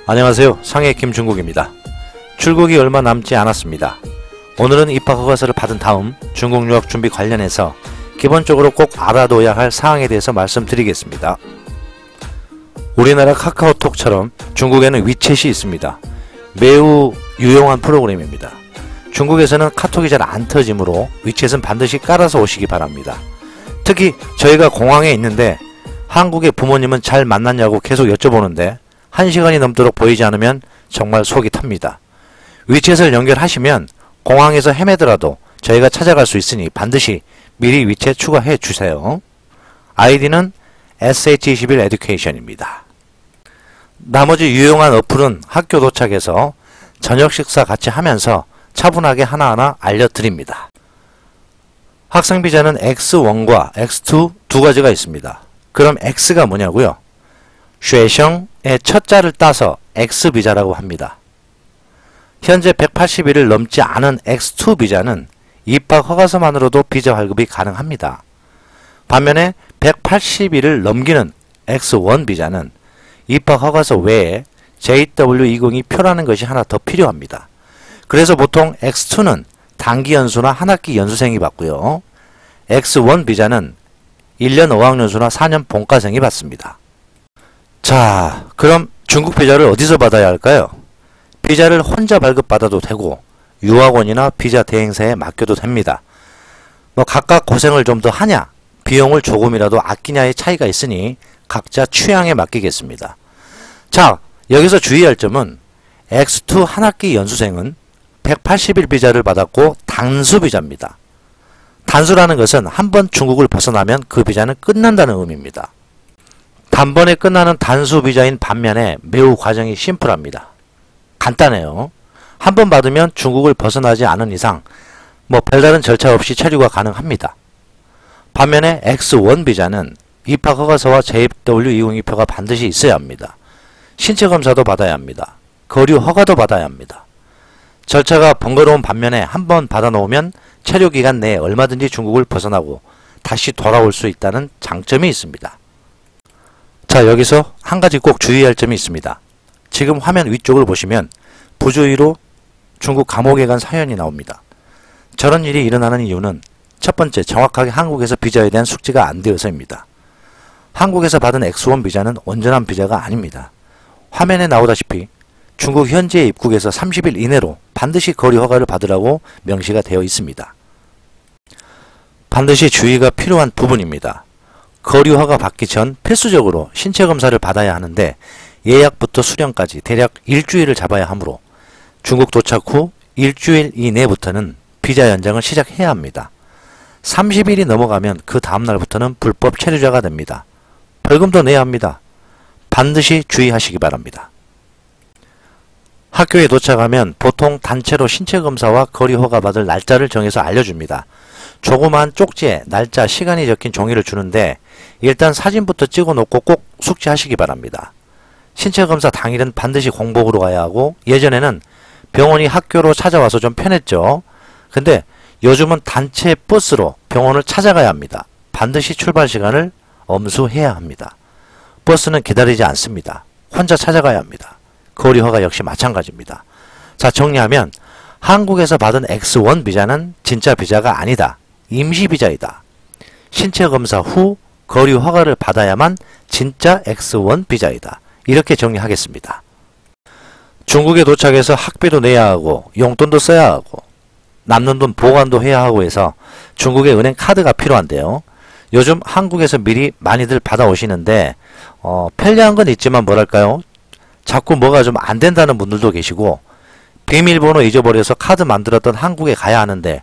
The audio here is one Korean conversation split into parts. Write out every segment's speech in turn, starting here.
안녕하세요. 상해 김중국입니다. 출국이 얼마 남지 않았습니다. 오늘은 입학 허가서를 받은 다음 중국 유학 준비 관련해서 기본적으로 꼭 알아둬야 할 사항에 대해서 말씀드리겠습니다. 우리나라 카카오톡처럼 중국에는 위챗이 있습니다. 매우 유용한 프로그램입니다. 중국에서는 카톡이 잘 안 터지므로 위챗은 반드시 깔아서 오시기 바랍니다. 특히 저희가 공항에 있는데 한국의 부모님은 잘 만났냐고 계속 여쭤보는데 1시간이 넘도록 보이지 않으면 정말 속이 탑니다. 위챗을 연결하시면 공항에서 헤매더라도 저희가 찾아갈 수 있으니 반드시 미리 위챗 추가해 주세요. 아이디는 sh21 education입니다. 나머지 유용한 어플은 학교 도착해서 저녁 식사 같이 하면서 차분하게 하나하나 알려드립니다. 학생 비자는 X1과 X2 두 가지가 있습니다. 그럼 X가 뭐냐고요? 쉐셩의 첫 자를 따서 X비자라고 합니다. 현재 180일을 넘지 않은 X2 비자는 입학 허가서만으로도 비자 발급이 가능합니다. 반면에 180일을 넘기는 X1 비자는 입학 허가서 외에 JW202 표라는 것이 하나 더 필요합니다. 그래서 보통 X2는 단기 연수나 한 학기 연수생이 받고요. X1 비자는 1년 5학년수나 4년 본과생이 받습니다. 자, 그럼 중국 비자를 어디서 받아야 할까요? 비자를 혼자 발급받아도 되고 유학원이나 비자 대행사에 맡겨도 됩니다. 각각 고생을 좀 더 하냐, 비용을 조금이라도 아끼냐의 차이가 있으니 각자 취향에 맡기겠습니다. 자, 여기서 주의할 점은 X2 한 학기 연수생은 180일 비자를 받았고 단수 비자입니다. 단수라는 것은 한번 중국을 벗어나면 그 비자는 끝난다는 의미입니다. 단번에 끝나는 단수 비자인 반면에 매우 과정이 심플합니다. 간단해요. 한 번 받으면 중국을 벗어나지 않은 이상 별다른 절차 없이 체류가 가능합니다. 반면에 X1 비자는 입학 허가서와 JW202표가 반드시 있어야 합니다. 신체 검사도 받아야 합니다. 거류 허가도 받아야 합니다. 절차가 번거로운 반면에 한 번 받아놓으면 체류 기간 내에 얼마든지 중국을 벗어나고 다시 돌아올 수 있다는 장점이 있습니다. 자, 여기서 한 가지 꼭 주의할 점이 있습니다. 지금 화면 위쪽을 보시면 부주의로 중국 감옥에 간 사연이 나옵니다. 저런 일이 일어나는 이유는 첫 번째, 정확하게 한국에서 비자에 대한 숙지가 안 되어서입니다. 한국에서 받은 X1 비자는 온전한 비자가 아닙니다. 화면에 나오다시피 중국 현지에 입국해서 30일 이내로 반드시 거리 허가를 받으라고 명시가 되어 있습니다. 반드시 주의가 필요한 부분입니다. 거리 허가 받기 전 필수적으로 신체 검사를 받아야 하는데 예약부터 수령까지 대략 일주일을 잡아야 하므로 중국 도착 후 일주일 이내부터는 비자 연장을 시작해야 합니다. 30일이 넘어가면 그 다음날부터는 불법 체류자가 됩니다. 벌금도 내야 합니다. 반드시 주의하시기 바랍니다. 학교에 도착하면 보통 단체로 신체 검사와 거리 허가 받을 날짜를 정해서 알려줍니다. 조그마한 쪽지에 날짜, 시간이 적힌 종이를 주는데 일단 사진부터 찍어 놓고 꼭 숙지하시기 바랍니다. 신체 검사 당일은 반드시 공복으로 가야 하고 예전에는 병원이 학교로 찾아와서 좀 편했죠. 근데 요즘은 단체 버스로 병원을 찾아가야 합니다. 반드시 출발 시간을 엄수해야 합니다. 버스는 기다리지 않습니다. 혼자 찾아가야 합니다. 거리 허가 역시 마찬가지입니다. 자, 정리하면 한국에서 받은 X1 비자는 진짜 비자가 아니다. 임시 비자이다. 신체 검사 후 거리 허가를 받아야만 진짜 X1 비자이다. 이렇게 정리하겠습니다. 중국에 도착해서 학비도 내야 하고 용돈도 써야 하고 남는 돈 보관도 해야 하고 해서 중국의 은행 카드가 필요한데요. 요즘 한국에서 미리 많이들 받아오시는데 편리한 건 있지만 뭐랄까요? 자꾸 뭐가 좀 안 된다는 분들도 계시고 비밀번호 잊어버려서 카드 만들었던 한국에 가야 하는데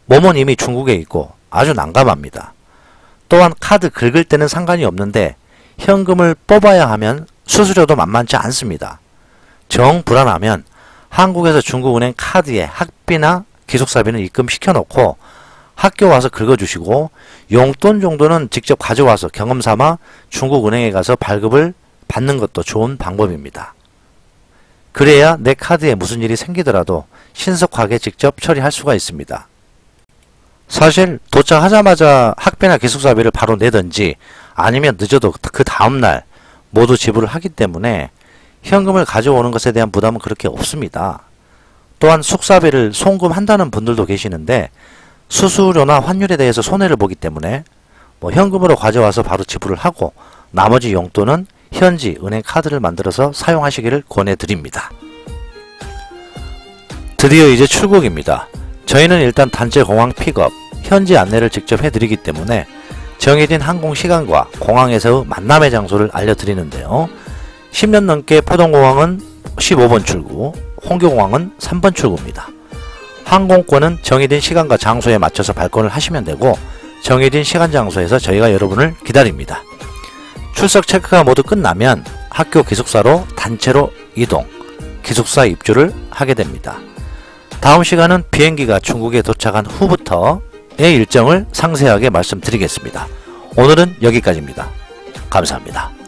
몸은 이미 중국에 있고 아주 난감합니다. 또한 카드 긁을 때는 상관이 없는데 현금을 뽑아야 하면 수수료도 만만치 않습니다. 정 불안하면 한국에서 중국은행 카드에 학비나 기숙사비는 입금시켜 놓고 학교 와서 긁어주시고 용돈 정도는 직접 가져와서 경험삼아 중국은행에 가서 발급을 받는 것도 좋은 방법입니다. 그래야 내 카드에 무슨 일이 생기더라도 신속하게 직접 처리할 수가 있습니다. 사실 도착하자마자 학비나 기숙사비를 바로 내든지 아니면 늦어도 그 다음날 모두 지불을 하기 때문에 현금을 가져오는 것에 대한 부담은 그렇게 없습니다. 또한 숙사비를 송금한다는 분들도 계시는데 수수료나 환율에 대해서 손해를 보기 때문에 현금으로 가져와서 바로 지불을 하고 나머지 용돈은 현지 은행 카드를 만들어서 사용하시기를 권해드립니다. 드디어 이제 출국입니다. 저희는 일단 단체 공항 픽업, 현지 안내를 직접 해드리기 때문에 정해진 항공 시간과 공항에서의 만남의 장소를 알려드리는데요. 10년 넘게 포동공항은 15번 출구, 홍교공항은 3번 출구입니다. 항공권은 정해진 시간과 장소에 맞춰서 발권을 하시면 되고 정해진 시간 장소에서 저희가 여러분을 기다립니다. 출석 체크가 모두 끝나면 학교 기숙사로 단체로 이동, 기숙사 입주를 하게 됩니다. 다음 시간은 비행기가 중국에 도착한 후부터의 일정을 상세하게 말씀드리겠습니다. 오늘은 여기까지입니다. 감사합니다.